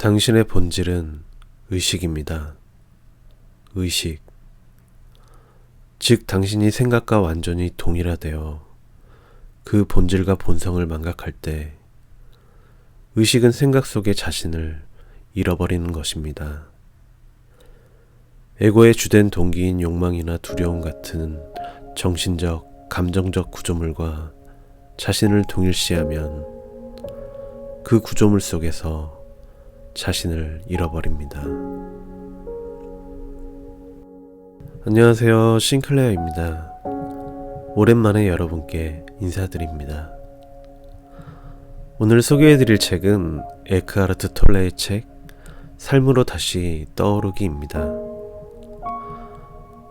당신의 본질은 의식입니다. 의식. 즉, 당신이 생각과 완전히 동일화되어 그 본질과 본성을 망각할 때 의식은 생각 속의 자신을 잃어버리는 것입니다. 에고의 주된 동기인 욕망이나 두려움 같은 정신적, 감정적 구조물과 자신을 동일시하면 그 구조물 속에서 자신을 잃어버립니다. 안녕하세요, 싱클레어입니다. 오랜만에 여러분께 인사드립니다. 오늘 소개해드릴 책은 에크하르트 톨레의 책 삶으로 다시 떠오르기입니다.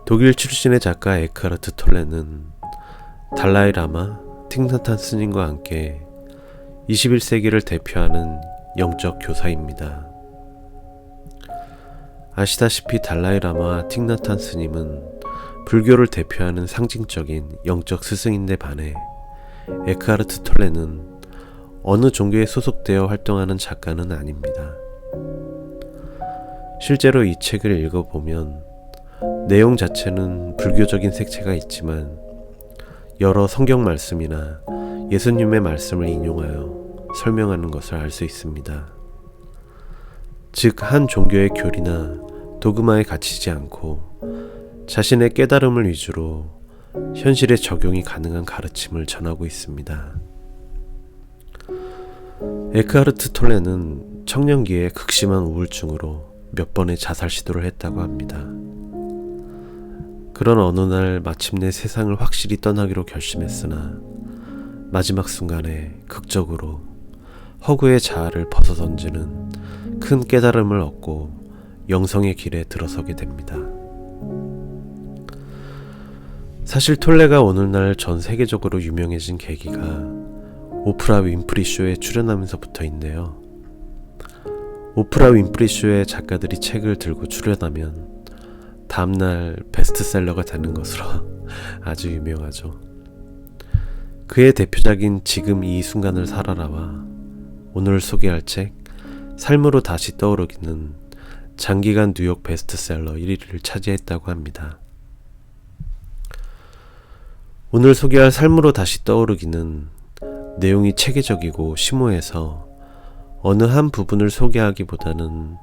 독일 출신의 작가 에크하르트 톨레는 달라이 라마, 틱나탄 스님과 함께 21세기를 대표하는 영적 교사입니다. 아시다시피 달라이 라마와 틱나탄 스님은 불교를 대표하는 상징적인 영적 스승인데 반해 에크하르트 톨레는 어느 종교에 소속되어 활동하는 작가는 아닙니다. 실제로 이 책을 읽어보면 내용 자체는 불교적인 색채가 있지만 여러 성경 말씀이나 예수님의 말씀을 인용하여 설명하는 것을 알 수 있습니다. 즉, 한 종교의 교리나 도그마에 갇히지 않고 자신의 깨달음을 위주로 현실에 적용이 가능한 가르침을 전하고 있습니다. 에크하르트 톨레는 청년기에 극심한 우울증으로 몇 번의 자살 시도를 했다고 합니다. 그런 어느 날 마침내 세상을 확실히 떠나기로 결심했으나 마지막 순간에 극적으로 허구의 자아를 벗어던지는 큰 깨달음을 얻고 영성의 길에 들어서게 됩니다. 사실 톨레가 오늘날 전 세계적으로 유명해진 계기가 오프라 윈프리 쇼에 출연하면서부터인데요. 오프라 윈프리 쇼의 작가들이 책을 들고 출연하면 다음날 베스트셀러가 되는 것으로 아주 유명하죠. 그의 대표작인 지금 이 순간을 살아라와 오늘 소개할 책 삶으로 다시 떠오르기는 장기간 뉴욕 베스트셀러 1위를 차지했다고 합니다. 오늘 소개할 삶으로 다시 떠오르기는 내용이 체계적이고 심오해서 어느 한 부분을 소개하기보다는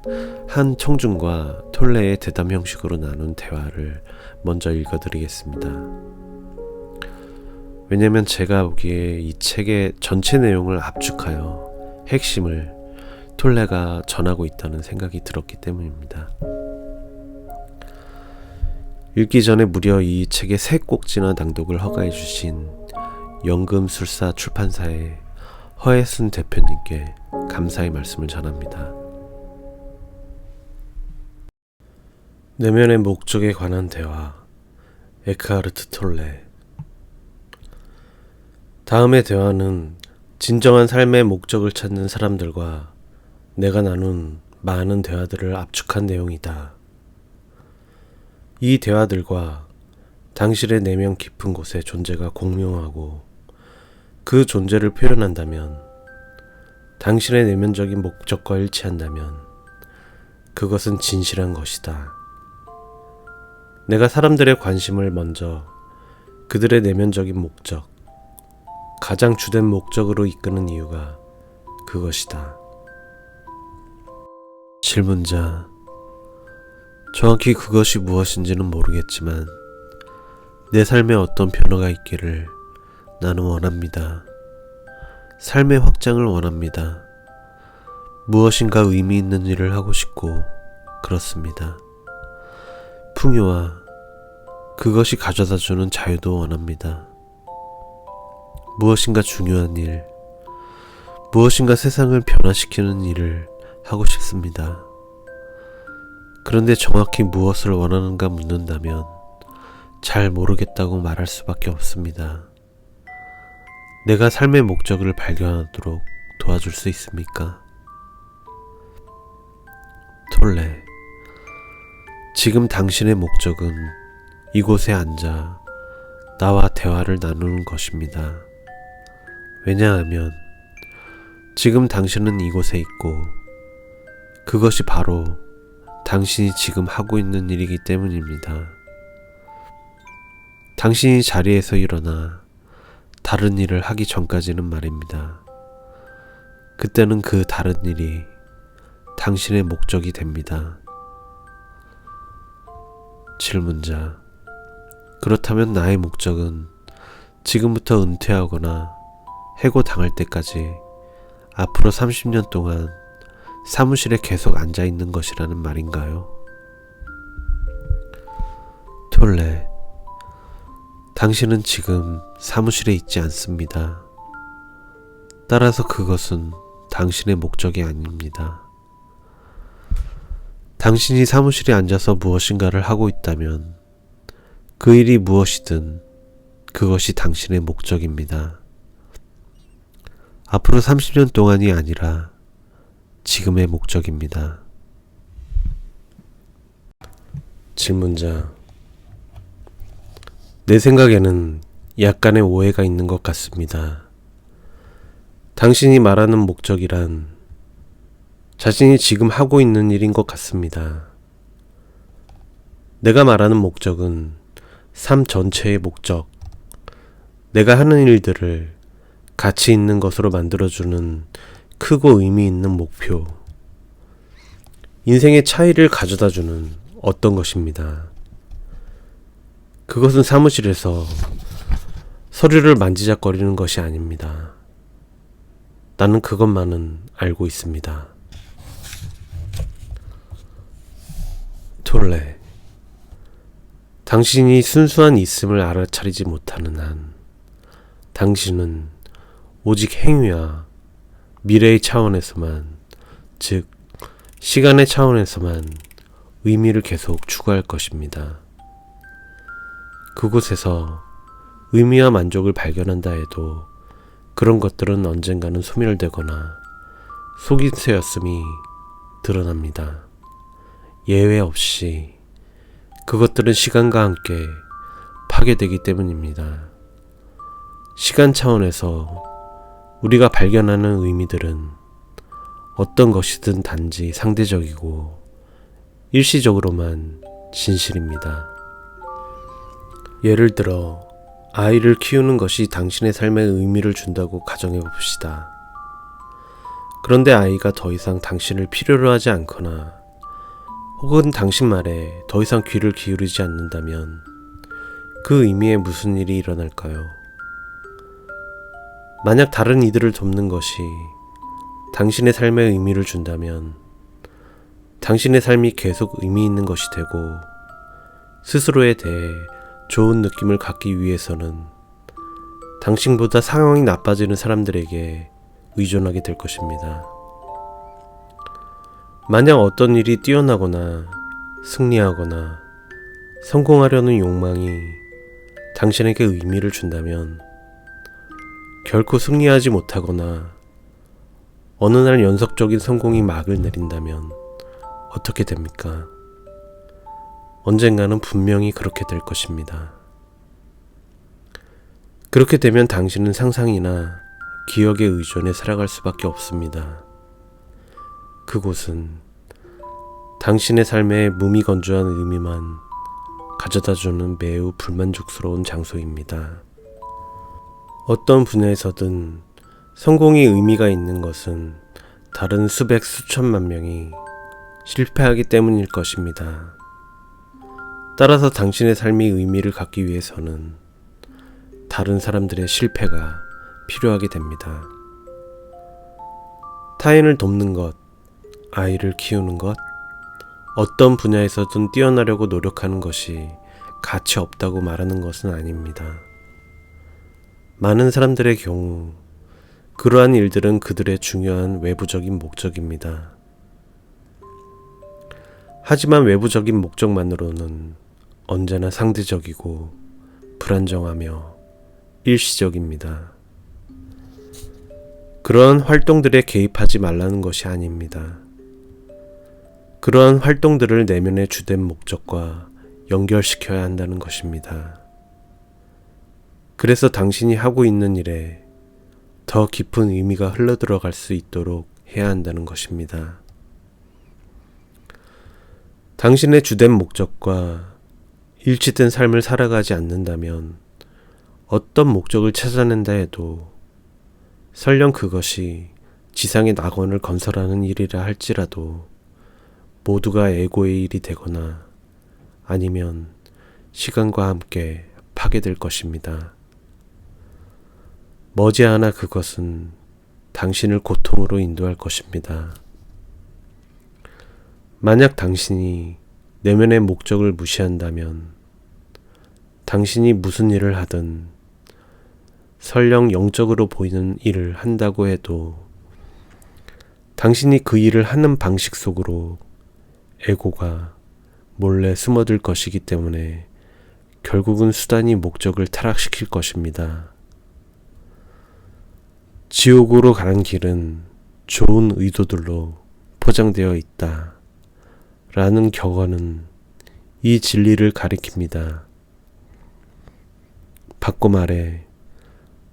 한 청중과 톨레의 대담 형식으로 나눈 대화를 먼저 읽어드리겠습니다. 왜냐면 제가 보기에 이 책의 전체 내용을 압축하여 핵심을 톨레가 전하고 있다는 생각이 들었기 때문입니다. 읽기 전에 무려 이 책의 3꼭지나 낭독을 허가해 주신 연금술사 출판사의 허혜순 대표님께 감사의 말씀을 전합니다. 내면의 목적에 관한 대화, 에크하르트 톨레. 다음의 대화는 진정한 삶의 목적을 찾는 사람들과 내가 나눈 많은 대화들을 압축한 내용이다. 이 대화들과 당신의 내면 깊은 곳의 존재가 공명하고 그 존재를 표현한다면, 당신의 내면적인 목적과 일치한다면 그것은 진실한 것이다. 내가 사람들의 관심을 먼저 그들의 내면적인 목적, 가장 주된 목적으로 이끄는 이유가 그것이다. 질문자: 정확히 그것이 무엇인지는 모르겠지만 내 삶에 어떤 변화가 있기를 나는 원합니다. 삶의 확장을 원합니다. 무엇인가 의미 있는 일을 하고 싶고 그렇습니다. 풍요와 그것이 가져다주는 자유도 원합니다. 무엇인가 중요한 일, 무엇인가 세상을 변화시키는 일을 하고 싶습니다. 그런데 정확히 무엇을 원하는가 묻는다면 잘 모르겠다고 말할 수밖에 없습니다. 내가 삶의 목적을 발견하도록 도와줄 수 있습니까? 톨레: 지금 당신의 목적은 이곳에 앉아 나와 대화를 나누는 것입니다. 왜냐하면 지금 당신은 이곳에 있고 그것이 바로 당신이 지금 하고 있는 일이기 때문입니다. 당신이 자리에서 일어나 다른 일을 하기 전까지는 말입니다. 그때는 그 다른 일이 당신의 목적이 됩니다. 질문자: 그렇다면 나의 목적은 지금부터 은퇴하거나 해고당할 때까지 앞으로 30년 동안 사무실에 계속 앉아있는 것이라는 말인가요? 톨레: 당신은 지금 사무실에 있지 않습니다. 따라서 그것은 당신의 목적이 아닙니다. 당신이 사무실에 앉아서 무엇인가를 하고 있다면 그 일이 무엇이든 그것이 당신의 목적입니다. 앞으로 30년 동안이 아니라 지금의 목적입니다. 질문자: 내 생각에는 약간의 오해가 있는 것 같습니다. 당신이 말하는 목적이란 자신이 지금 하고 있는 일인 것 같습니다. 내가 말하는 목적은 삶 전체의 목적, 내가 하는 일들을 가치 있는 것으로 만들어주는 크고 의미 있는 목표, 인생의 차이를 가져다주는 어떤 것입니다. 그것은 사무실에서 서류를 만지작거리는 것이 아닙니다. 나는 그것만은 알고 있습니다. 톨레: 당신이 순수한 있음을 알아차리지 못하는 한 당신은 오직 행위와 미래의 차원에서만, 즉 시간의 차원에서만 의미를 계속 추구할 것입니다. 그곳에서 의미와 만족을 발견한다 해도 그런 것들은 언젠가는 소멸되거나 속임수였음이 드러납니다. 예외 없이 그것들은 시간과 함께 파괴되기 때문입니다. 시간 차원에서 우리가 발견하는 의미들은 어떤 것이든 단지 상대적이고 일시적으로만 진실입니다. 예를 들어 아이를 키우는 것이 당신의 삶에 의미를 준다고 가정해 봅시다. 그런데 아이가 더 이상 당신을 필요로 하지 않거나 혹은 당신 말에 더 이상 귀를 기울이지 않는다면 그 의미에 무슨 일이 일어날까요? 만약 다른 이들을 돕는 것이 당신의 삶에 의미를 준다면 당신의 삶이 계속 의미 있는 것이 되고 스스로에 대해 좋은 느낌을 갖기 위해서는 당신보다 상황이 나빠지는 사람들에게 의존하게 될 것입니다. 만약 어떤 일이 뛰어나거나 승리하거나 성공하려는 욕망이 당신에게 의미를 준다면 결코 승리하지 못하거나 어느 날 연속적인 성공이 막을 내린다면 어떻게 됩니까? 언젠가는 분명히 그렇게 될 것입니다. 그렇게 되면 당신은 상상이나 기억에 의존해 살아갈 수밖에 없습니다. 그곳은 당신의 삶에 무미건조한 의미만 가져다주는 매우 불만족스러운 장소입니다. 어떤 분야에서든 성공이 의미가 있는 것은 다른 수백 수천만 명이 실패하기 때문일 것입니다. 따라서 당신의 삶이 의미를 갖기 위해서는 다른 사람들의 실패가 필요하게 됩니다. 타인을 돕는 것, 아이를 키우는 것, 어떤 분야에서든 뛰어나려고 노력하는 것이 가치 없다고 말하는 것은 아닙니다. 많은 사람들의 경우 그러한 일들은 그들의 중요한 외부적인 목적입니다. 하지만 외부적인 목적만으로는 언제나 상대적이고 불안정하며 일시적입니다. 그러한 활동들에 개입하지 말라는 것이 아닙니다. 그러한 활동들을 내면의 주된 목적과 연결시켜야 한다는 것입니다. 그래서 당신이 하고 있는 일에 더 깊은 의미가 흘러들어갈 수 있도록 해야 한다는 것입니다. 당신의 주된 목적과 일치된 삶을 살아가지 않는다면 어떤 목적을 찾아낸다 해도 설령 그것이 지상의 낙원을 건설하는 일이라 할지라도 모두가 에고의 일이 되거나 아니면 시간과 함께 파괴될 것입니다. 머지않아 그것은 당신을 고통으로 인도할 것입니다. 만약 당신이 내면의 목적을 무시한다면 당신이 무슨 일을 하든 설령 영적으로 보이는 일을 한다고 해도 당신이 그 일을 하는 방식 속으로 에고가 몰래 숨어들 것이기 때문에 결국은 수단이 목적을 타락시킬 것입니다. 지옥으로 가는 길은 좋은 의도들로 포장되어 있다 라는 격언은 이 진리를 가리킵니다. 바꿔 말해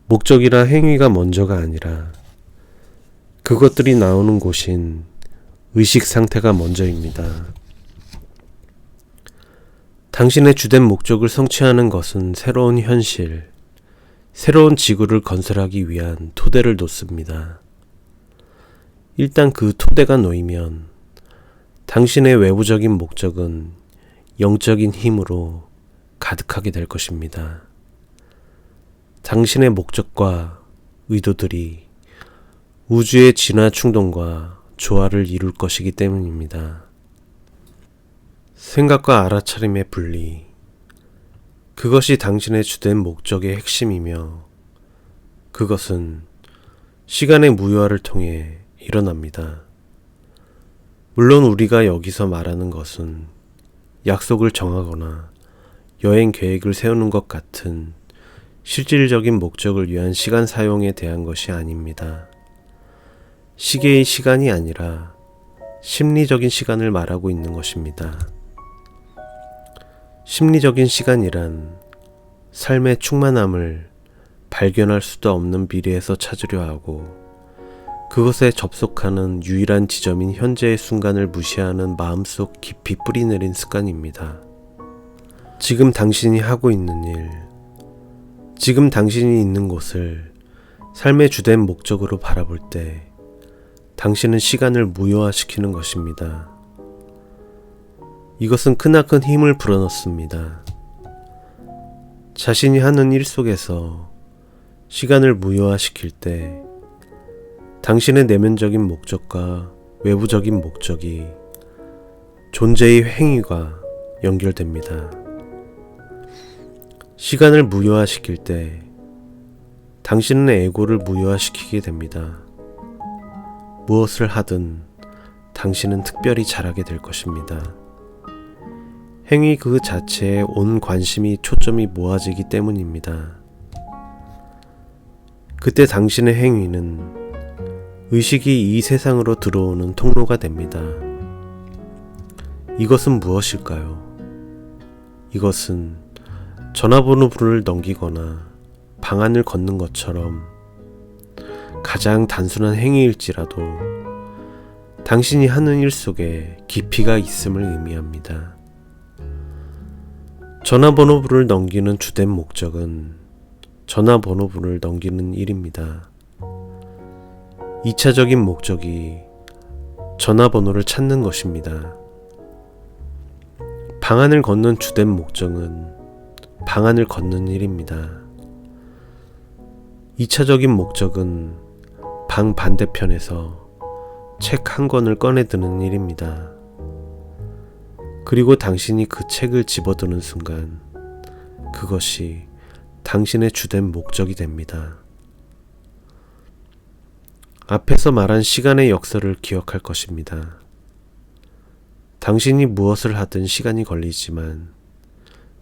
목적이나 행위가 먼저가 아니라 그것들이 나오는 곳인 의식 상태가 먼저입니다. 당신의 주된 목적을 성취하는 것은 새로운 현실, 새로운 지구를 건설하기 위한 토대를 놓습니다. 일단 그 토대가 놓이면 당신의 외부적인 목적은 영적인 힘으로 가득하게 될 것입니다. 당신의 목적과 의도들이 우주의 진화 충동과 조화를 이룰 것이기 때문입니다. 생각과 알아차림의 분리, 그것이 당신의 주된 목적의 핵심이며 그것은 시간의 무효화를 통해 일어납니다. 물론 우리가 여기서 말하는 것은 약속을 정하거나 여행 계획을 세우는 것 같은 실질적인 목적을 위한 시간 사용에 대한 것이 아닙니다. 시계의 시간이 아니라 심리적인 시간을 말하고 있는 것입니다. 심리적인 시간이란 삶의 충만함을 발견할 수도 없는 미래에서 찾으려 하고 그것에 접속하는 유일한 지점인 현재의 순간을 무시하는 마음속 깊이 뿌리내린 습관입니다. 지금 당신이 하고 있는 일, 지금 당신이 있는 곳을 삶의 주된 목적으로 바라볼 때 당신은 시간을 무효화시키는 것입니다. 이것은 크나큰 힘을 불어넣습니다. 자신이 하는 일 속에서 시간을 무효화시킬 때 당신의 내면적인 목적과 외부적인 목적이 존재의 행위와 연결됩니다. 시간을 무효화시킬 때 당신은 에고를 무효화시키게 됩니다. 무엇을 하든 당신은 특별히 잘하게 될 것입니다. 행위 그 자체에 온 관심이 초점이 모아지기 때문입니다. 그때 당신의 행위는 의식이 이 세상으로 들어오는 통로가 됩니다. 이것은 무엇일까요? 이것은 전화번호를 넘기거나 방안을 걷는 것처럼 가장 단순한 행위일지라도 당신이 하는 일 속에 깊이가 있음을 의미합니다. 전화번호부를 넘기는 주된 목적은 전화번호부를 넘기는 일입니다. 2차적인 목적이 전화번호를 찾는 것입니다. 방안을 걷는 주된 목적은 방안을 걷는 일입니다. 2차적인 목적은 방 반대편에서 책 한 권을 꺼내 드는 일입니다. 그리고 당신이 그 책을 집어드는 순간 그것이 당신의 주된 목적이 됩니다. 앞에서 말한 시간의 역설을 기억할 것입니다. 당신이 무엇을 하든 시간이 걸리지만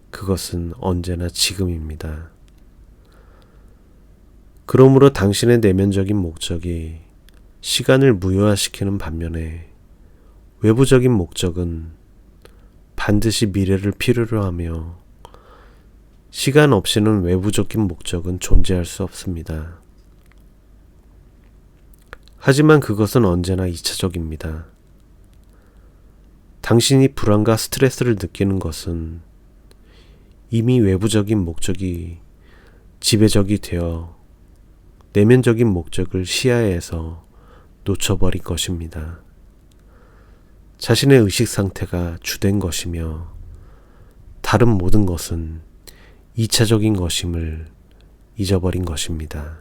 그것은 언제나 지금입니다. 그러므로 당신의 내면적인 목적이 시간을 무효화시키는 반면에 외부적인 목적은 반드시 미래를 필요로 하며 시간 없이는 외부적인 목적은 존재할 수 없습니다. 하지만 그것은 언제나 2차적입니다. 당신이 불안과 스트레스를 느끼는 것은 이미 외부적인 목적이 지배적이 되어 내면적인 목적을 시야에서 놓쳐버린 것입니다. 자신의 의식 상태가 주된 것이며 다른 모든 것은 2차적인 것임을 잊어버린 것입니다.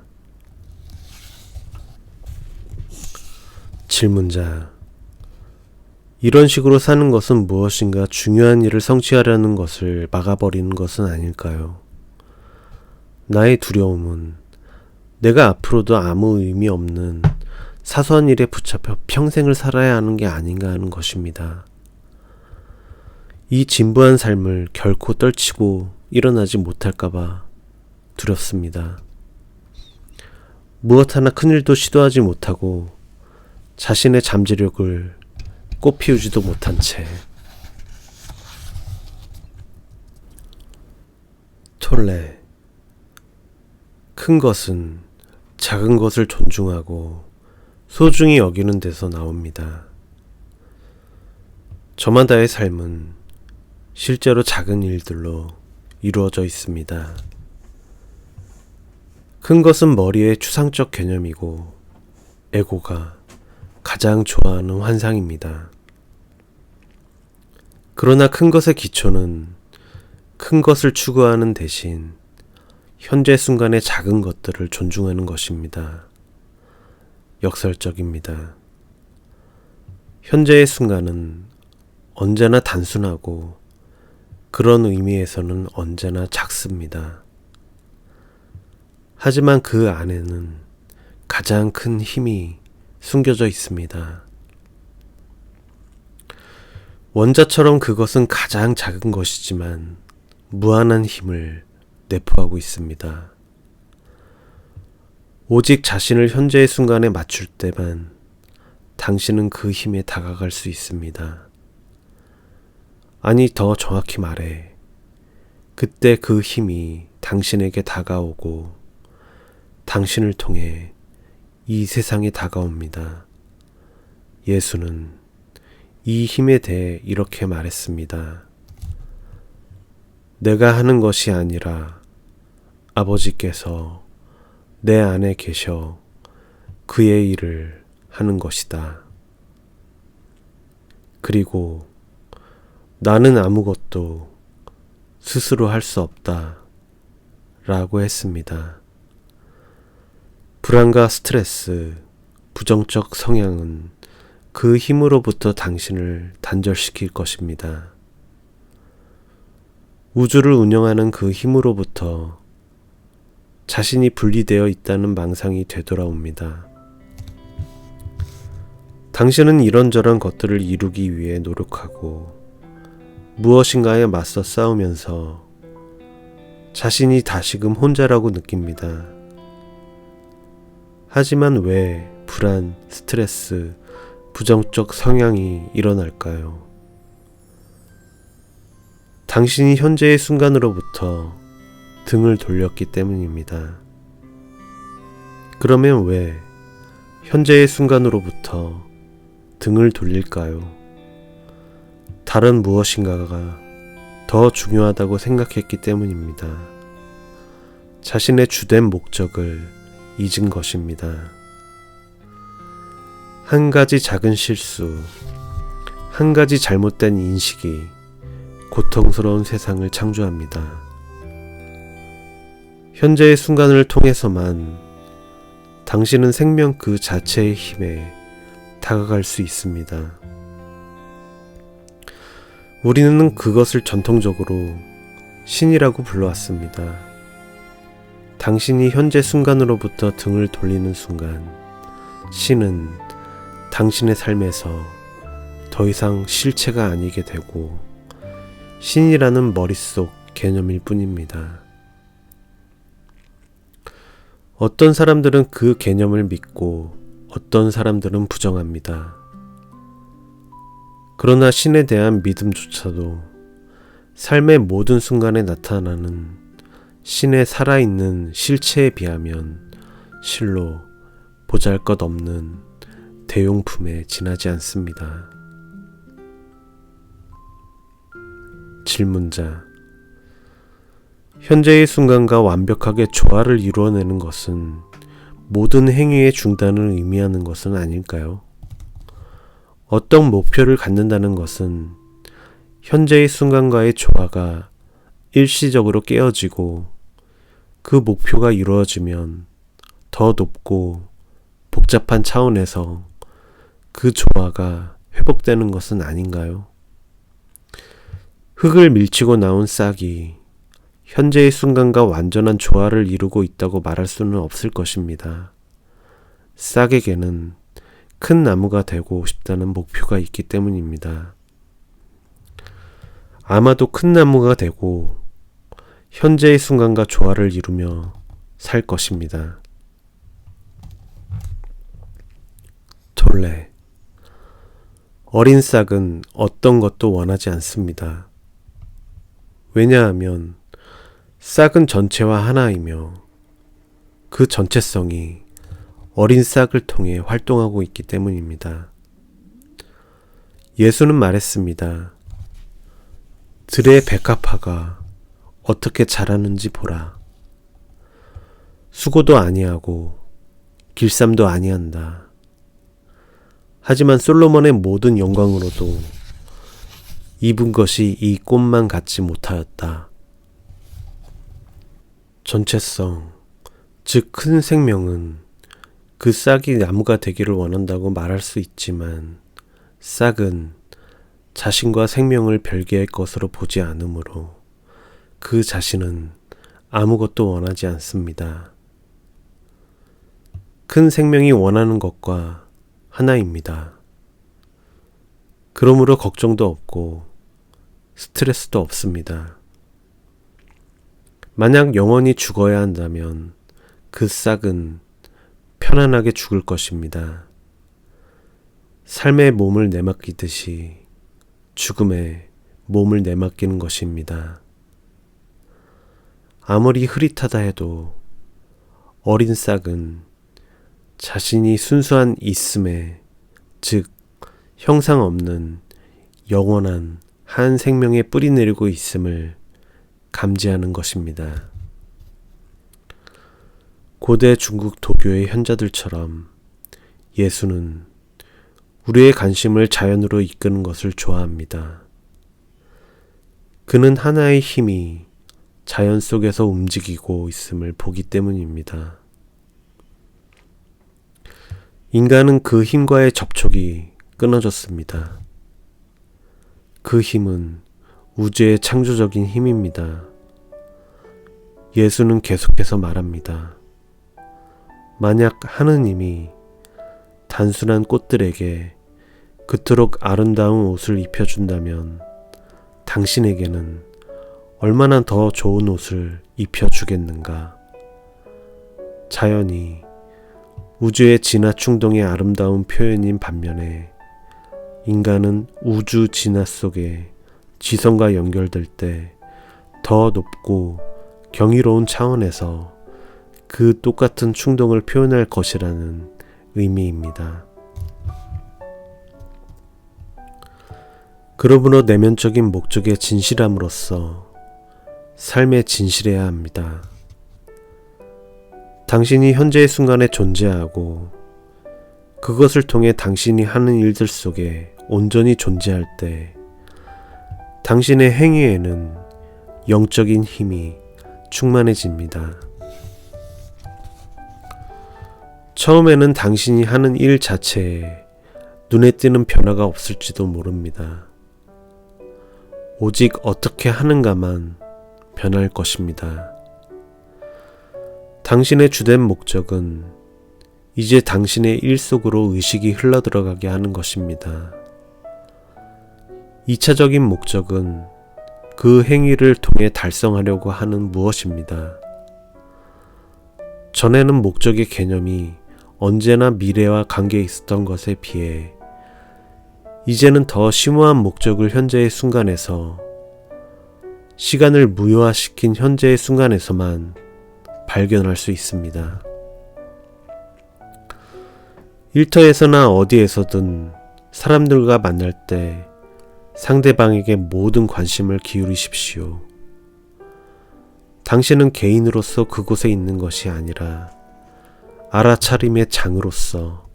질문자: 이런 식으로 사는 것은 무엇인가 중요한 일을 성취하려는 것을 막아버리는 것은 아닐까요? 나의 두려움은 내가 앞으로도 아무 의미 없는 사소한 일에 붙잡혀 평생을 살아야 하는 게 아닌가 하는 것입니다. 이 진부한 삶을 결코 떨치고 일어나지 못할까봐 두렵습니다. 무엇 하나 큰일도 시도하지 못하고 자신의 잠재력을 꽃피우지도 못한 채 톨레: 큰 것은 작은 것을 존중하고 소중히 여기는 데서 나옵니다. 저마다의 삶은 실제로 작은 일들로 이루어져 있습니다. 큰 것은 머리의 추상적 개념이고 에고가 가장 좋아하는 환상입니다. 그러나 큰 것의 기초는 큰 것을 추구하는 대신 현재 순간의 작은 것들을 존중하는 것입니다. 역설적입니다. 현재의 순간은 언제나 단순하고 그런 의미에서는 언제나 작습니다. 하지만 그 안에는 가장 큰 힘이 숨겨져 있습니다. 원자처럼 그것은 가장 작은 것이지만 무한한 힘을 내포하고 있습니다. 오직 자신을 현재의 순간에 맞출 때만 당신은 그 힘에 다가갈 수 있습니다. 아니, 더 정확히 말해, 그때 그 힘이 당신에게 다가오고 당신을 통해 이 세상에 다가옵니다. 예수는 이 힘에 대해 이렇게 말했습니다. 내가 하는 것이 아니라 아버지께서 내 안에 계셔 그의 일을 하는 것이다. 그리고 나는 아무것도 스스로 할 수 없다 라고 했습니다. 불안과 스트레스, 부정적 성향은 그 힘으로부터 당신을 단절시킬 것입니다. 우주를 운영하는 그 힘으로부터 자신이 분리되어 있다는 망상이 되돌아옵니다. 당신은 이런저런 것들을 이루기 위해 노력하고 무엇인가에 맞서 싸우면서 자신이 다시금 혼자라고 느낍니다. 하지만 왜 불안, 스트레스, 부정적 성향이 일어날까요? 당신이 현재의 순간으로부터 등을 돌렸기 때문입니다. 그러면 왜 현재의 순간으로부터 등을 돌릴까요? 다른 무엇인가가 더 중요하다고 생각했기 때문입니다. 자신의 주된 목적을 잊은 것입니다. 한 가지 작은 실수, 한 가지 잘못된 인식이 고통스러운 세상을 창조합니다. 현재의 순간을 통해서만 당신은 생명 그 자체의 힘에 다가갈 수 있습니다. 우리는 그것을 전통적으로 신이라고 불러왔습니다. 당신이 현재 순간으로부터 등을 돌리는 순간, 신은 당신의 삶에서 더 이상 실체가 아니게 되고 신이라는 머릿속 개념일 뿐입니다. 어떤 사람들은 그 개념을 믿고 어떤 사람들은 부정합니다. 그러나 신에 대한 믿음조차도 삶의 모든 순간에 나타나는 신의 살아있는 실체에 비하면 실로 보잘것없는 대용품에 지나지 않습니다. 질문자. 현재의 순간과 완벽하게 조화를 이루어내는 것은 모든 행위의 중단을 의미하는 것은 아닐까요? 어떤 목표를 갖는다는 것은 현재의 순간과의 조화가 일시적으로 깨어지고 그 목표가 이루어지면 더 높고 복잡한 차원에서 그 조화가 회복되는 것은 아닌가요? 흙을 밀치고 나온 싹이 현재의 순간과 완전한 조화를 이루고 있다고 말할 수는 없을 것입니다. 싹에게는 큰 나무가 되고 싶다는 목표가 있기 때문입니다. 아마도 큰 나무가 되고 현재의 순간과 조화를 이루며 살 것입니다. 톨레. 어린 싹은 어떤 것도 원하지 않습니다. 왜냐하면 싹은 전체와 하나이며 그 전체성이 어린 싹을 통해 활동하고 있기 때문입니다. 예수는 말했습니다. 들의 백합화가 어떻게 자라는지 보라. 수고도 아니하고 길쌈도 아니한다. 하지만 솔로몬의 모든 영광으로도 입은 것이 이 꽃만 갖지 못하였다. 전체성, 즉 큰 생명은 그 싹이 나무가 되기를 원한다고 말할 수 있지만 싹은 자신과 생명을 별개의 것으로 보지 않으므로 그 자신은 아무것도 원하지 않습니다. 큰 생명이 원하는 것과 하나입니다. 그러므로 걱정도 없고 스트레스도 없습니다. 만약 영원히 죽어야 한다면 그 싹은 편안하게 죽을 것입니다. 삶의 몸을 내맡기듯이 죽음에 몸을 내맡기는 것입니다. 아무리 흐릿하다 해도 어린 싹은 자신이 순수한 있음에, 즉 형상 없는 영원한 한 생명에 뿌리 내리고 있음을 감지하는 것입니다. 고대 중국 도교의 현자들처럼 예수는 우리의 관심을 자연으로 이끄는 것을 좋아합니다. 그는 하나의 힘이 자연 속에서 움직이고 있음을 보기 때문입니다. 인간은 그 힘과의 접촉이 끊어졌습니다. 그 힘은 우주의 창조적인 힘입니다. 예수는 계속해서 말합니다. 만약 하느님이 단순한 꽃들에게 그토록 아름다운 옷을 입혀준다면 당신에게는 얼마나 더 좋은 옷을 입혀주겠는가? 자연이 우주의 진화 충동의 아름다운 표현인 반면에 인간은 우주 진화 속에 지성과 연결될 때 더 높고 경이로운 차원에서 그 똑같은 충동을 표현할 것이라는 의미입니다. 그러므로 내면적인 목적의 진실함으로써 삶에 진실해야 합니다. 당신이 현재의 순간에 존재하고 그것을 통해 당신이 하는 일들 속에 온전히 존재할 때 당신의 행위에는 영적인 힘이 충만해집니다. 처음에는 당신이 하는 일 자체에 눈에 띄는 변화가 없을지도 모릅니다. 오직 어떻게 하는가만 변할 것입니다. 당신의 주된 목적은 이제 당신의 일 속으로 의식이 흘러들어가게 하는 것입니다. 2차적인 목적은 그 행위를 통해 달성하려고 하는 무엇입니다. 전에는 목적의 개념이 언제나 미래와 관계에 있었던 것에 비해 이제는 더 심오한 목적을 현재의 순간에서 시간을 무효화시킨 현재의 순간에서만 발견할 수 있습니다. 일터에서나 어디에서든 사람들과 만날 때 상대방에게 모든 관심을 기울이십시오. 당신은 개인으로서 그곳에 있는 것이 아니라 알아차림의 장으로서,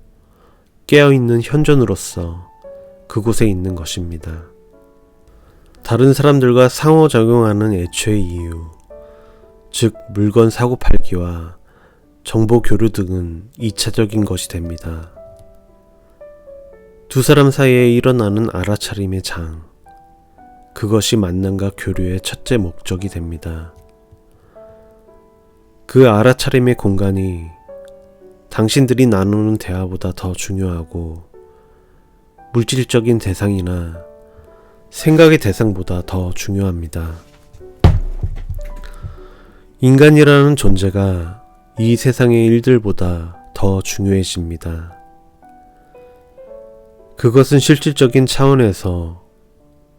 깨어있는 현존으로서 그곳에 있는 것입니다. 다른 사람들과 상호작용하는 애초의 이유, 즉 물건 사고 팔기와 정보 교류 등은 2차적인 것이 됩니다. 두 사람 사이에 일어나는 알아차림의 장, 그것이 만남과 교류의 첫째 목적이 됩니다. 그 알아차림의 공간이 당신들이 나누는 대화보다 더 중요하고 물질적인 대상이나 생각의 대상보다 더 중요합니다. 인간이라는 존재가 이 세상의 일들보다 더 중요해집니다. 그것은 실질적인 차원에서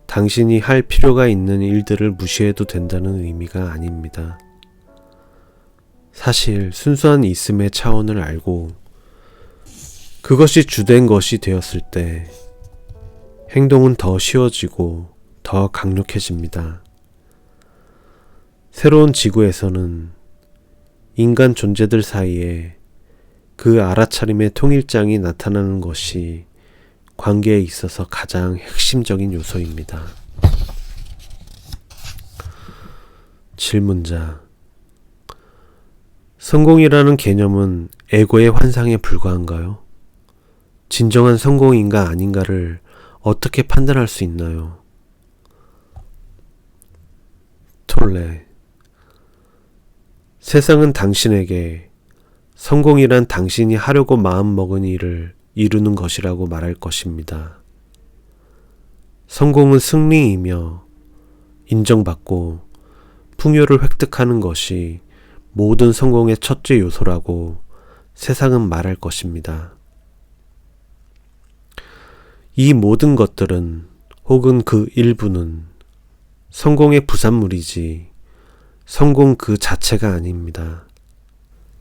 당신이 할 필요가 있는 일들을 무시해도 된다는 의미가 아닙니다. 사실 순수한 있음의 차원을 알고 그것이 주된 것이 되었을 때 행동은 더 쉬워지고 더 강력해집니다. 새로운 지구에서는 인간 존재들 사이에 그 알아차림의 통일장이 나타나는 것이 관계에 있어서 가장 핵심적인 요소입니다. 질문자: 성공이라는 개념은 에고의 환상에 불과한가요? 진정한 성공인가 아닌가를 어떻게 판단할 수 있나요? 톨레: 세상은 당신에게 성공이란 당신이 하려고 마음먹은 일을 이루는 것이라고 말할 것입니다. 성공은 승리이며 인정받고 풍요를 획득하는 것이 모든 성공의 첫째 요소라고 세상은 말할 것입니다. 이 모든 것들은 혹은 그 일부는 성공의 부산물이지 성공 그 자체가 아닙니다.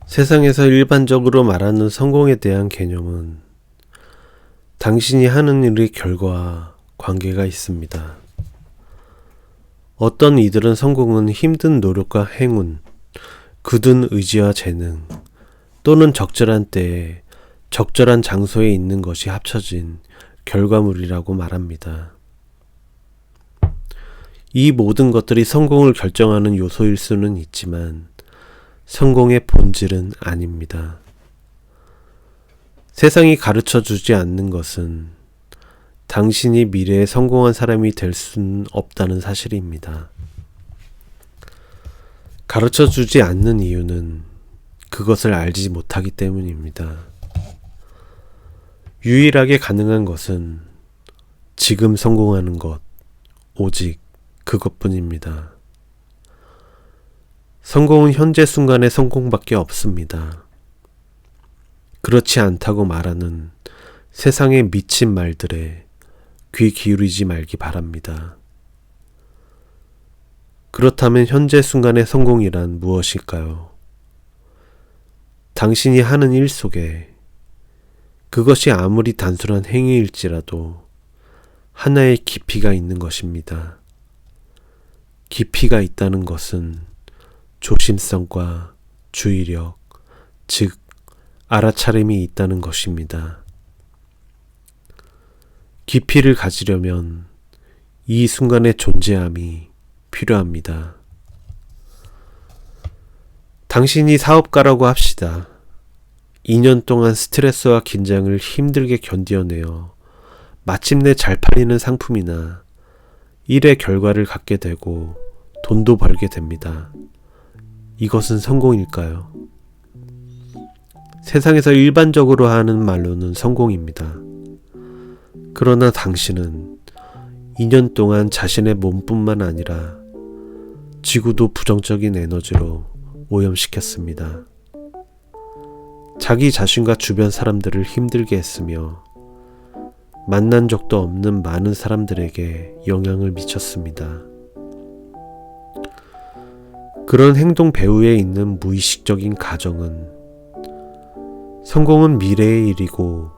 세상에서 일반적으로 말하는 성공에 대한 개념은 당신이 하는 일의 결과와 관계가 있습니다. 어떤 이들은 성공은 힘든 노력과 행운, 굳은 의지와 재능, 또는 적절한 때에 적절한 장소에 있는 것이 합쳐진 결과물이라고 말합니다. 이 모든 것들이 성공을 결정하는 요소일 수는 있지만 성공의 본질은 아닙니다. 세상이 가르쳐 주지 않는 것은 당신이 미래에 성공한 사람이 될 수는 없다는 사실입니다. 가르쳐 주지 않는 이유는 그것을 알지 못하기 때문입니다. 유일하게 가능한 것은 지금 성공하는 것, 오직 그것뿐입니다. 성공은 현재 순간의 성공밖에 없습니다. 그렇지 않다고 말하는 세상의 미친 말들에 귀 기울이지 말기 바랍니다. 그렇다면 현재 순간의 성공이란 무엇일까요? 당신이 하는 일 속에 그것이 아무리 단순한 행위일지라도 하나의 깊이가 있는 것입니다. 깊이가 있다는 것은 조심성과 주의력, 즉 알아차림이 있다는 것입니다. 깊이를 가지려면 이 순간의 존재함이 필요합니다. 당신이 사업가라고 합시다. 2년 동안 스트레스와 긴장을 힘들게 견뎌내어 마침내 잘 팔리는 상품이나 일의 결과를 갖게 되고 돈도 벌게 됩니다. 이것은 성공일까요? 세상에서 일반적으로 하는 말로는 성공입니다. 그러나 당신은 2년 동안 자신의 몸뿐만 아니라 지구도 부정적인 에너지로 오염시켰습니다. 자기 자신과 주변 사람들을 힘들게 했으며 만난 적도 없는 많은 사람들에게 영향을 미쳤습니다. 그런 행동 배후에 있는 무의식적인 가정은 성공은 미래의 일이고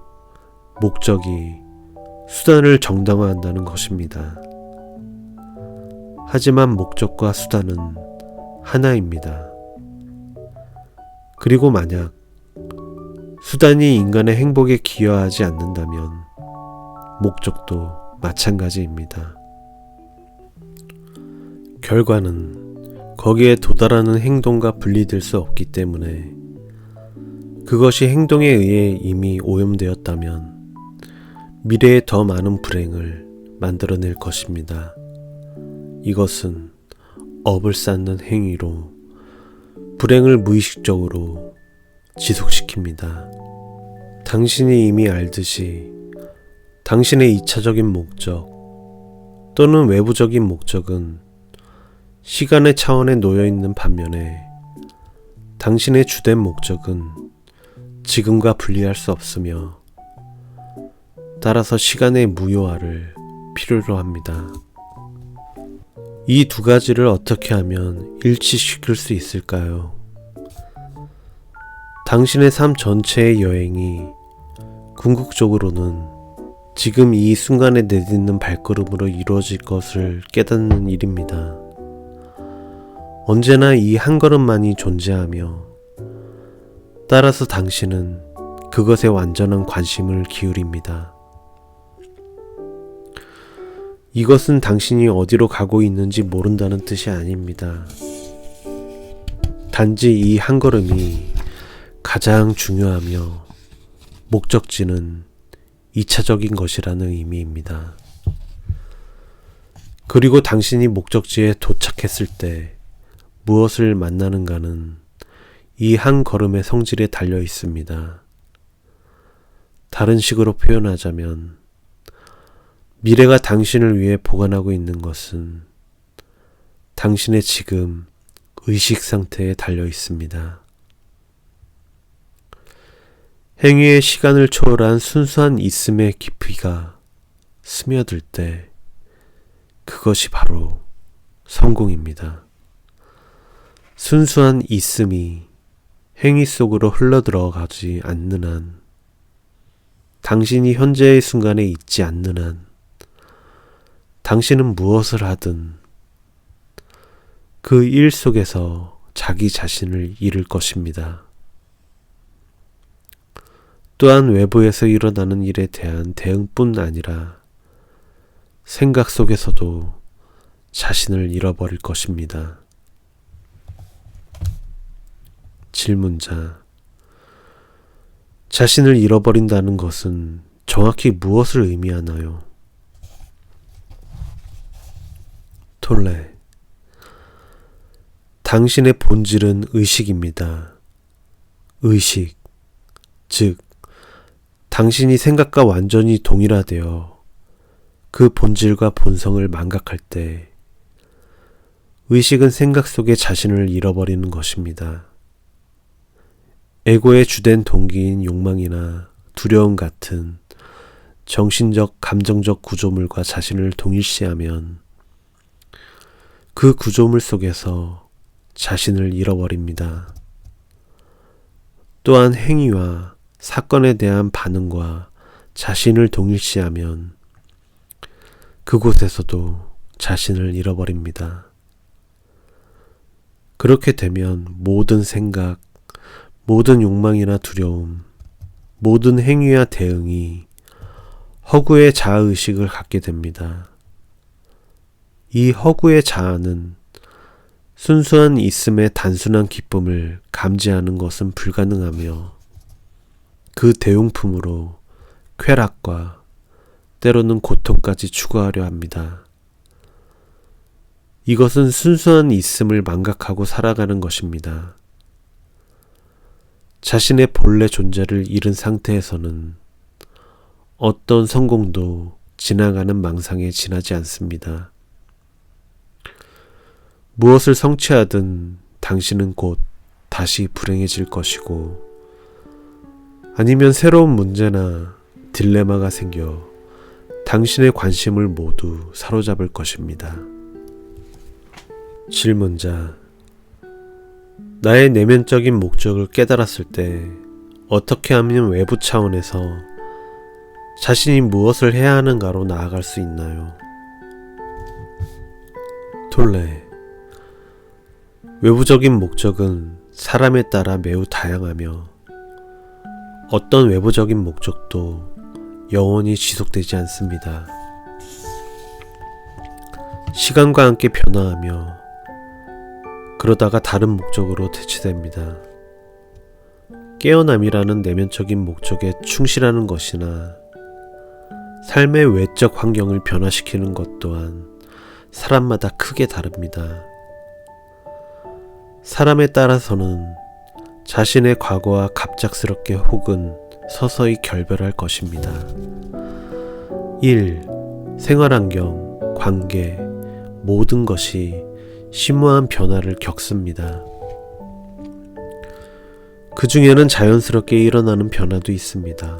목적이 수단을 정당화한다는 것입니다. 하지만 목적과 수단은 하나입니다. 그리고 만약 수단이 인간의 행복에 기여하지 않는다면 목적도 마찬가지입니다. 결과는 거기에 도달하는 행동과 분리될 수 없기 때문에 그것이 행동에 의해 이미 오염되었다면 미래에 더 많은 불행을 만들어낼 것입니다. 이것은 업을 쌓는 행위로 불행을 무의식적으로 지속시킵니다. 당신이 이미 알듯이 당신의 2차적인 목적 또는 외부적인 목적은 시간의 차원에 놓여 있는 반면에 당신의 주된 목적은 지금과 분리할 수 없으며 따라서 시간의 무효화를 필요로 합니다. 이 두 가지를 어떻게 하면 일치시킬 수 있을까요? 당신의 삶 전체의 여행이 궁극적으로는 지금 이 순간에 내딛는 발걸음으로 이루어질 것을 깨닫는 일입니다. 언제나 이 한 걸음만이 존재하며 따라서 당신은 그것에 완전한 관심을 기울입니다. 이것은 당신이 어디로 가고 있는지 모른다는 뜻이 아닙니다. 단지 이 한 걸음이 가장 중요하며 목적지는 2차적인 것이라는 의미입니다. 그리고 당신이 목적지에 도착했을 때 무엇을 만나는가는 이 한 걸음의 성질에 달려 있습니다. 다른 식으로 표현하자면 미래가 당신을 위해 보관하고 있는 것은 당신의 지금 의식 상태에 달려 있습니다. 행위의 시간을 초월한 순수한 있음의 깊이가 스며들 때 그것이 바로 성공입니다. 순수한 있음이 행위 속으로 흘러들어가지 않는 한, 당신이 현재의 순간에 있지 않는 한, 당신은 무엇을 하든 그 일 속에서 자기 자신을 잃을 것입니다. 또한 외부에서 일어나는 일에 대한 대응뿐 아니라 생각 속에서도 자신을 잃어버릴 것입니다. 질문자: 자신을 잃어버린다는 것은 정확히 무엇을 의미하나요? 톨레: 당신의 본질은 의식입니다. 의식, 즉 당신이 생각과 완전히 동일화되어 그 본질과 본성을 망각할 때 의식은 생각 속에 자신을 잃어버리는 것입니다. 에고의 주된 동기인 욕망이나 두려움 같은 정신적, 감정적 구조물과 자신을 동일시하면 그 구조물 속에서 자신을 잃어버립니다. 또한 행위와 사건에 대한 반응과 자신을 동일시하면 그곳에서도 자신을 잃어버립니다. 그렇게 되면 모든 생각, 모든 욕망이나 두려움, 모든 행위와 대응이 허구의 자아의식을 갖게 됩니다. 이 허구의 자아는 순수한 있음의 단순한 기쁨을 감지하는 것은 불가능하며 그 대용품으로 쾌락과 때로는 고통까지 추구하려 합니다. 이것은 순수한 있음을 망각하고 살아가는 것입니다. 자신의 본래 존재를 잃은 상태에서는 어떤 성공도 지나가는 망상에 지나지 않습니다. 무엇을 성취하든 당신은 곧 다시 불행해질 것이고 아니면 새로운 문제나 딜레마가 생겨 당신의 관심을 모두 사로잡을 것입니다. 질문자: 나의 내면적인 목적을 깨달았을 때 어떻게 하면 외부 차원에서 자신이 무엇을 해야 하는가로 나아갈 수 있나요? 둘레, 외부적인 목적은 사람에 따라 매우 다양하며 어떤 외부적인 목적도 영원히 지속되지 않습니다. 시간과 함께 변화하며 그러다가 다른 목적으로 대체됩니다. 깨어남이라는 내면적인 목적에 충실하는 것이나 삶의 외적 환경을 변화시키는 것 또한 사람마다 크게 다릅니다. 사람에 따라서는 자신의 과거와 갑작스럽게 혹은 서서히 결별할 것입니다. 1. 생활환경, 관계, 모든 것이 심오한 변화를 겪습니다. 그 중에는 자연스럽게 일어나는 변화도 있습니다.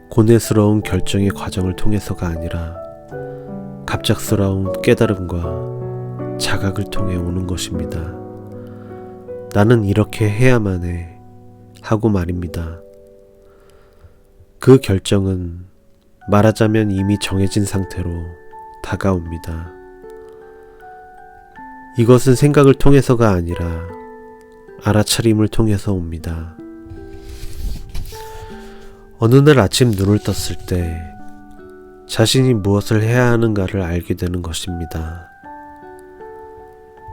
고뇌스러운 결정의 과정을 통해서가 아니라 갑작스러운 깨달음과 자각을 통해 오는 것입니다. 나는 이렇게 해야만 해 하고 말입니다. 그 결정은 말하자면 이미 정해진 상태로 다가옵니다. 이것은 생각을 통해서가 아니라 알아차림을 통해서 옵니다. 어느 날 아침 눈을 떴을 때 자신이 무엇을 해야 하는가를 알게 되는 것입니다.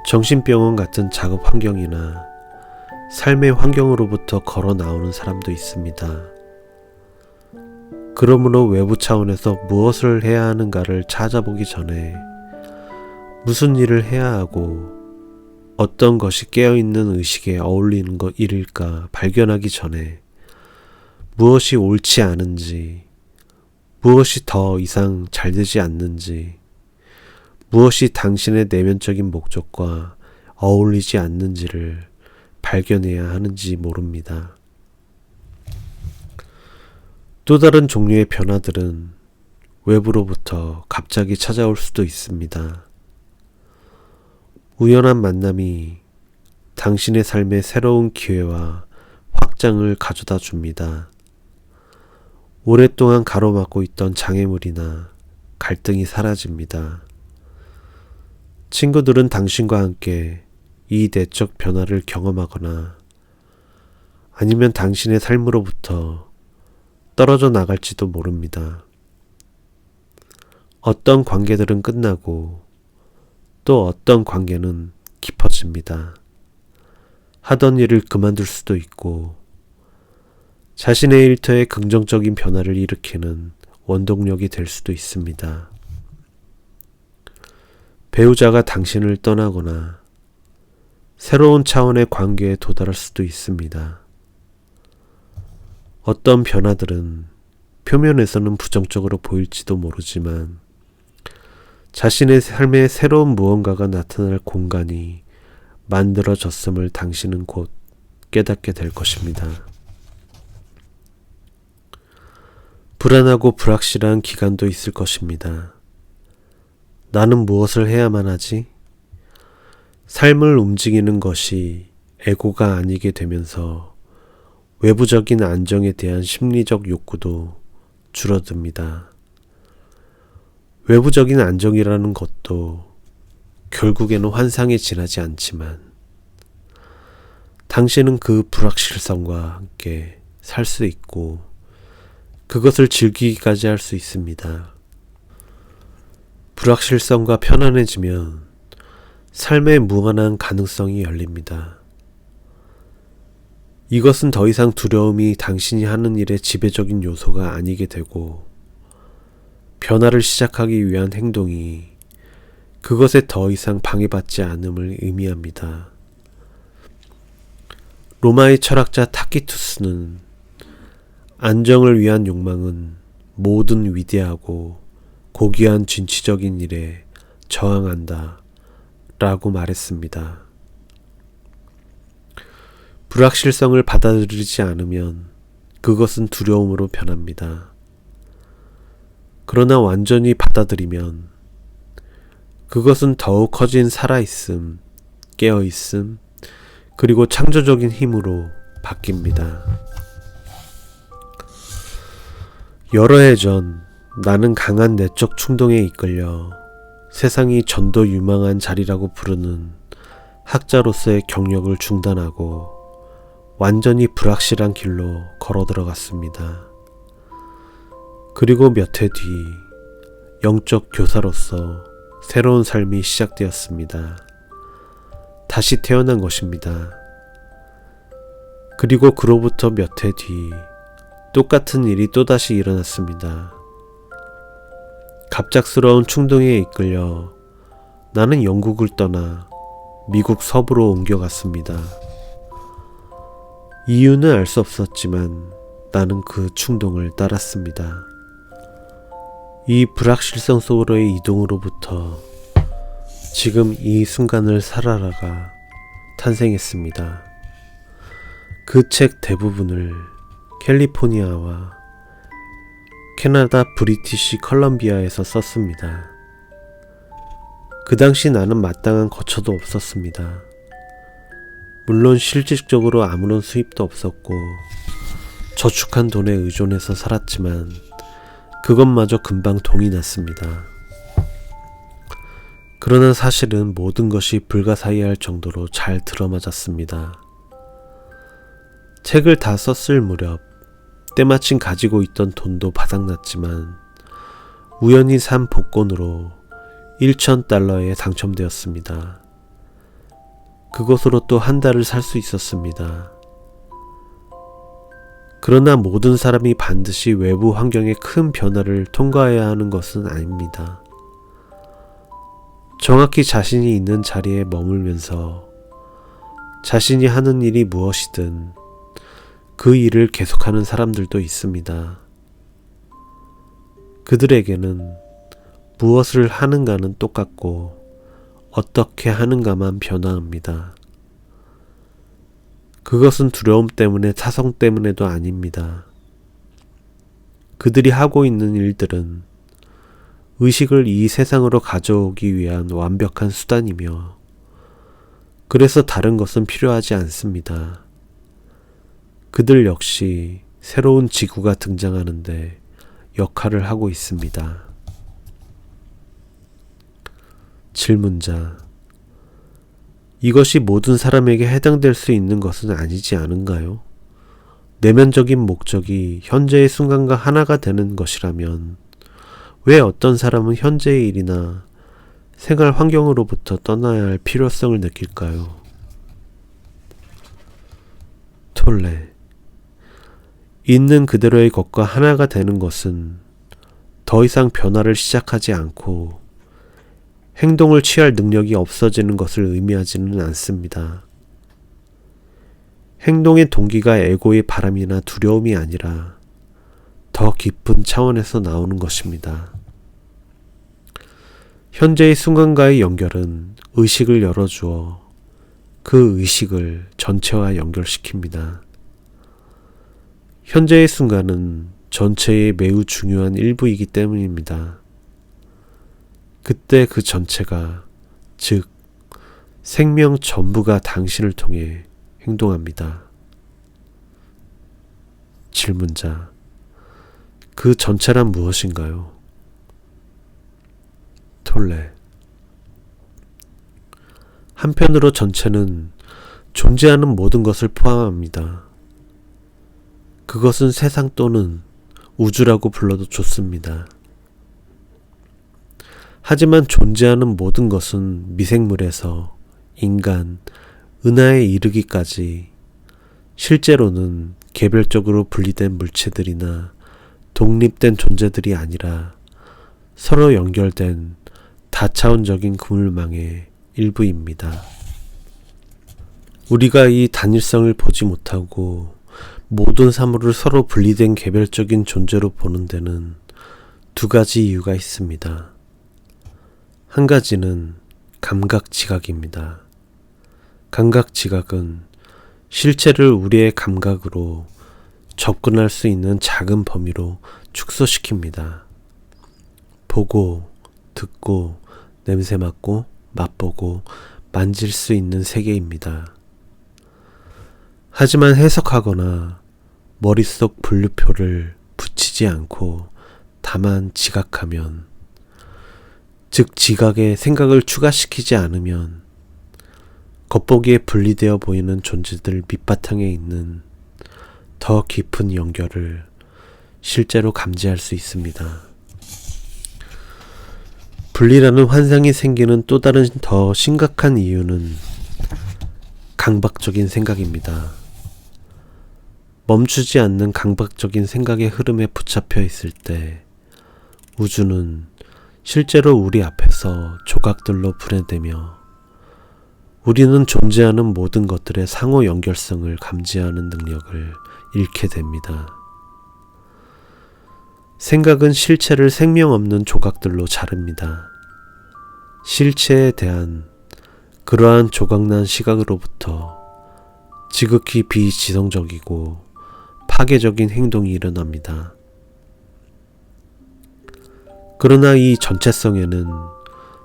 정신병원 같은 작업 환경이나 삶의 환경으로부터 걸어 나오는 사람도 있습니다. 그러므로 외부 차원에서 무엇을 해야 하는가를 찾아보기 전에 무슨 일을 해야 하고 어떤 것이 깨어있는 의식에 어울리는 일일까 발견하기 전에 무엇이 옳지 않은지, 무엇이 더 이상 잘되지 않는지, 무엇이 당신의 내면적인 목적과 어울리지 않는지를 발견해야 하는지 모릅니다. 또 다른 종류의 변화들은 외부로부터 갑자기 찾아올 수도 있습니다. 우연한 만남이 당신의 삶에 새로운 기회와 확장을 가져다 줍니다. 오랫동안 가로막고 있던 장애물이나 갈등이 사라집니다. 친구들은 당신과 함께 이 내적 변화를 경험하거나 아니면 당신의 삶으로부터 떨어져 나갈지도 모릅니다. 어떤 관계들은 끝나고 또 어떤 관계는 깊어집니다. 하던 일을 그만둘 수도 있고 자신의 일터에 긍정적인 변화를 일으키는 원동력이 될 수도 있습니다. 배우자가 당신을 떠나거나 새로운 차원의 관계에 도달할 수도 있습니다. 어떤 변화들은 표면에서는 부정적으로 보일지도 모르지만 자신의 삶에 새로운 무언가가 나타날 공간이 만들어졌음을 당신은 곧 깨닫게 될 것입니다. 불안하고 불확실한 기간도 있을 것입니다. 나는 무엇을 해야만 하지? 삶을 움직이는 것이 에고가 아니게 되면서 외부적인 안정에 대한 심리적 욕구도 줄어듭니다. 외부적인 안정이라는 것도 결국에는 환상에 지나지 않지만 당신은 그 불확실성과 함께 살 수 있고 그것을 즐기기까지 할 수 있습니다. 불확실성과 편안해지면 삶의 무한한 가능성이 열립니다. 이것은 더 이상 두려움이 당신이 하는 일의 지배적인 요소가 아니게 되고 변화를 시작하기 위한 행동이 그것에 더 이상 방해받지 않음을 의미합니다. 로마의 철학자 타키투스는 안정을 위한 욕망은 모든 위대하고 고귀한 진취적인 일에 저항한다 라고 말했습니다. 불확실성을 받아들이지 않으면 그것은 두려움으로 변합니다. 그러나 완전히 받아들이면 그것은 더욱 커진 살아있음, 깨어있음, 그리고 창조적인 힘으로 바뀝니다. 여러 해 전 나는 강한 내적 충동에 이끌려 세상이 전도 유망한 자리라고 부르는 학자로서의 경력을 중단하고 완전히 불확실한 길로 걸어 들어갔습니다. 그리고 몇 해 뒤 영적 교사로서 새로운 삶이 시작되었습니다. 다시 태어난 것입니다. 그리고 그로부터 몇 해 뒤 똑같은 일이 또다시 일어났습니다. 갑작스러운 충동에 이끌려 나는 영국을 떠나 미국 서부로 옮겨갔습니다. 이유는 알 수 없었지만 나는 그 충동을 따랐습니다. 이 불확실성 속으로의 이동으로부터 지금 이 순간을 살아라가 탄생했습니다. 그 책 대부분을 캘리포니아와 캐나다 브리티시 컬럼비아에서 썼습니다. 그 당시 나는 마땅한 거처도 없었습니다. 물론 실질적으로 아무런 수입도 없었고 저축한 돈에 의존해서 살았지만 그것마저 금방 동이 났습니다. 그러나 사실은 모든 것이 불가사의할 정도로 잘 들어맞았습니다. 책을 다 썼을 무렵 때마침 가지고 있던 돈도 바닥났지만 우연히 산 복권으로 $1,000에 당첨되었습니다. 그것으로 또 한 달을 살 수 있었습니다. 그러나 모든 사람이 반드시 외부 환경의 큰 변화를 통과해야 하는 것은 아닙니다. 정확히 자신이 있는 자리에 머물면서 자신이 하는 일이 무엇이든 그 일을 계속하는 사람들도 있습니다. 그들에게는 무엇을 하는가는 똑같고 어떻게 하는가만 변화합니다. 그것은 두려움 때문에 타성 때문에도 아닙니다. 그들이 하고 있는 일들은 의식을 이 세상으로 가져오기 위한 완벽한 수단이며 그래서 다른 것은 필요하지 않습니다. 그들 역시 새로운 지구가 등장하는데 역할을 하고 있습니다. 질문자: 이것이 모든 사람에게 해당될 수 있는 것은 아니지 않은가요? 내면적인 목적이 현재의 순간과 하나가 되는 것이라면 왜 어떤 사람은 현재의 일이나 생활 환경으로부터 떠나야 할 필요성을 느낄까요? 톨레: 있는 그대로의 것과 하나가 되는 것은 더 이상 변화를 시작하지 않고 행동을 취할 능력이 없어지는 것을 의미하지는 않습니다. 행동의 동기가 에고의 바람이나 두려움이 아니라 더 깊은 차원에서 나오는 것입니다. 현재의 순간과의 연결은 의식을 열어주어 그 의식을 전체와 연결시킵니다. 현재의 순간은 전체의 매우 중요한 일부이기 때문입니다. 그때 그 전체가, 즉 생명 전부가 당신을 통해 행동합니다. 질문자: 그 전체란 무엇인가요? 톨레: 한편으로 전체는 존재하는 모든 것을 포함합니다. 그것은 세상 또는 우주라고 불러도 좋습니다. 하지만 존재하는 모든 것은 미생물에서 인간, 은하에 이르기까지 실제로는 개별적으로 분리된 물체들이나 독립된 존재들이 아니라 서로 연결된 다차원적인 그물망의 일부입니다. 우리가 이 단일성을 보지 못하고 모든 사물을 서로 분리된 개별적인 존재로 보는 데는 두 가지 이유가 있습니다. 한 가지는 감각지각입니다. 감각지각은 실체를 우리의 감각으로 접근할 수 있는 작은 범위로 축소시킵니다. 보고, 듣고, 냄새 맡고, 맛보고, 만질 수 있는 세계입니다. 하지만 해석하거나 머릿속 분류표를 멈추지 않고 다만 지각하면, 즉 지각에 생각을 추가시키지 않으면 겉보기에 분리되어 보이는 존재들 밑바탕에 있는 더 깊은 연결을 실제로 감지할 수 있습니다. 분리라는 환상이 생기는 또 다른 더 심각한 이유는 강박적인 생각입니다. 멈추지 않는 강박적인 생각의 흐름에 붙잡혀 있을 때 우주는 실제로 우리 앞에서 조각들로 분해되며 우리는 존재하는 모든 것들의 상호 연결성을 감지하는 능력을 잃게 됩니다. 생각은 실체를 생명 없는 조각들로 자릅니다. 실체에 대한 그러한 조각난 시각으로부터 지극히 비지성적이고 파괴적인 행동이 일어납니다. 그러나 이 전체성에는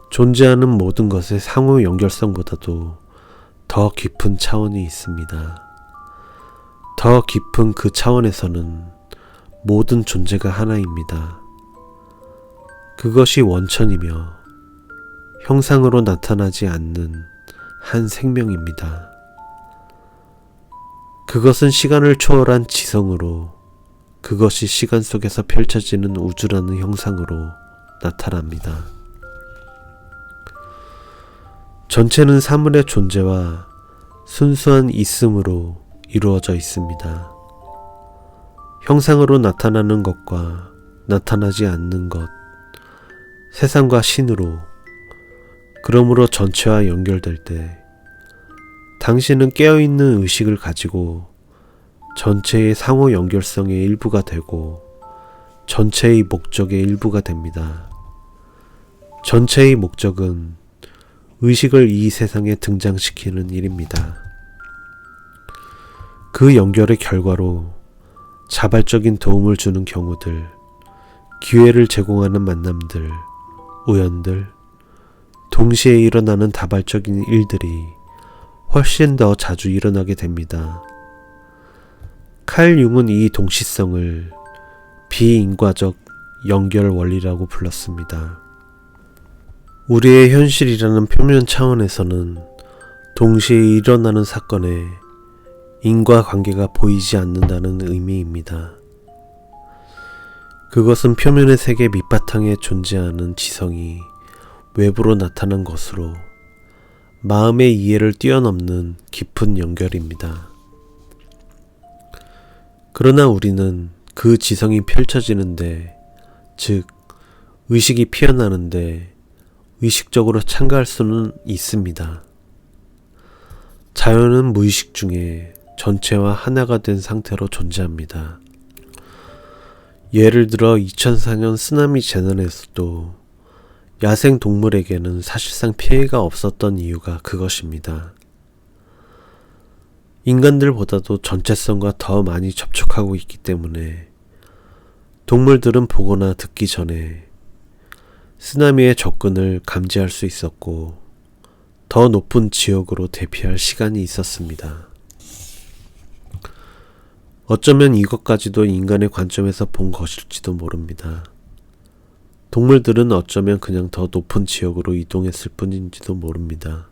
존재하는 모든 것의 상호 연결성보다도 더 깊은 차원이 있습니다. 더 깊은 그 차원에서는 모든 존재가 하나입니다. 그것이 원천이며 형상으로 나타나지 않는 한 생명입니다. 그것은 시간을 초월한 지성으로, 그것이 시간 속에서 펼쳐지는 우주라는 형상으로 나타납니다. 전체는 사물의 존재와 순수한 있음으로 이루어져 있습니다. 형상으로 나타나는 것과 나타나지 않는 것, 세상과 신으로, 그러므로 전체와 연결될 때 당신은 깨어있는 의식을 가지고 전체의 상호 연결성의 일부가 되고 전체의 목적의 일부가 됩니다. 전체의 목적은 의식을 이 세상에 등장시키는 일입니다. 그 연결의 결과로 자발적인 도움을 주는 경우들, 기회를 제공하는 만남들, 우연들, 동시에 일어나는 다발적인 일들이 훨씬 더 자주 일어나게 됩니다. 칼 융은 이 동시성을 비인과적 연결 원리라고 불렀습니다. 우리의 현실이라는 표면 차원에서는 동시에 일어나는 사건에 인과관계가 보이지 않는다는 의미입니다. 그것은 표면의 세계 밑바탕에 존재하는 지성이 외부로 나타난 것으로 마음의 이해를 뛰어넘는 깊은 연결입니다. 그러나 우리는 그 지성이 펼쳐지는데, 즉 의식이 피어나는데 의식적으로 참가할 수는 있습니다. 자연은 무의식 중에 전체와 하나가 된 상태로 존재합니다. 예를 들어 2004년 쓰나미 재난에서도 야생 동물에게는 사실상 피해가 없었던 이유가 그것입니다. 인간들보다도 전체성과 더 많이 접촉하고 있기 때문에 동물들은 보거나 듣기 전에 쓰나미의 접근을 감지할 수 있었고 더 높은 지역으로 대피할 시간이 있었습니다. 어쩌면 이것까지도 인간의 관점에서 본 것일지도 모릅니다. 동물들은 어쩌면 그냥 더 높은 지역으로 이동했을 뿐인지도 모릅니다.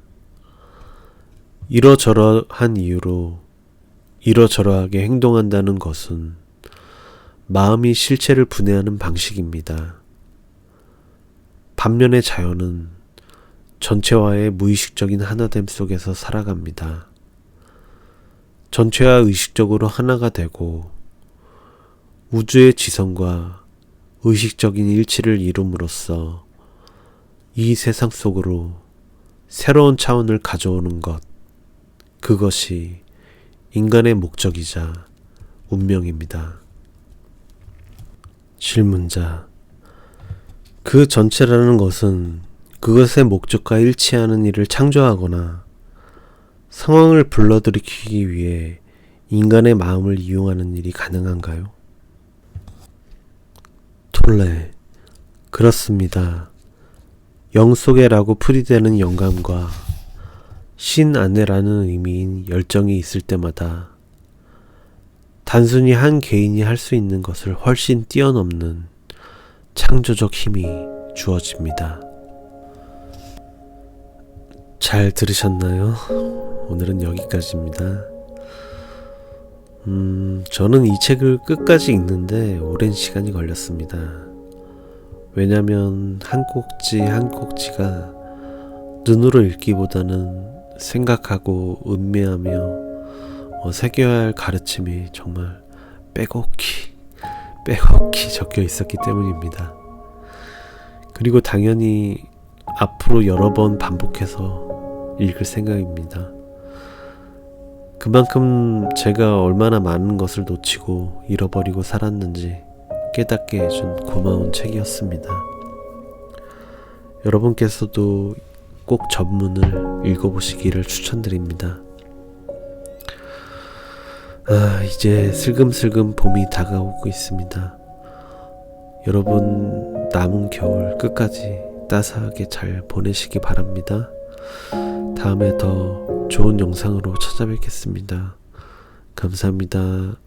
이러저러한 이유로 이러저러하게 행동한다는 것은 마음이 실체를 분해하는 방식입니다. 반면에 자연은 전체와의 무의식적인 하나됨 속에서 살아갑니다. 전체와 의식적으로 하나가 되고 우주의 지성과 의식적인 일치를 이룸으로써 이 세상 속으로 새로운 차원을 가져오는 것, 그것이 인간의 목적이자 운명입니다. 질문자: 그 전체라는 것은 그것의 목적과 일치하는 일을 창조하거나 상황을 불러들이기 위해 인간의 마음을 이용하는 일이 가능한가요? 톨레: 그렇습니다. 영 속에라고 풀이되는 영감과 신 안에라는 의미인 열정이 있을 때마다 단순히 한 개인이 할 수 있는 것을 훨씬 뛰어넘는 창조적 힘이 주어집니다. 잘 들으셨나요? 오늘은 여기까지입니다. 저는 이 책을 끝까지 읽는데 오랜 시간이 걸렸습니다. 왜냐면 한 꼭지 한 꼭지가 눈으로 읽기보다는 생각하고 음미하며 새겨야 할 가르침이 정말 빼곡히 적혀 있었기 때문입니다. 그리고 당연히 앞으로 여러 번 반복해서 읽을 생각입니다. 그만큼 제가 얼마나 많은 것을 놓치고 잃어버리고 살았는지 깨닫게 해준 고마운 책이었습니다. 여러분께서도 꼭 전문을 읽어보시기를 추천드립니다. 이제 슬금슬금 봄이 다가오고 있습니다. 여러분 남은 겨울 끝까지 따스하게 잘 보내시기 바랍니다. 다음에 더 좋은 영상으로 찾아뵙겠습니다. 감사합니다.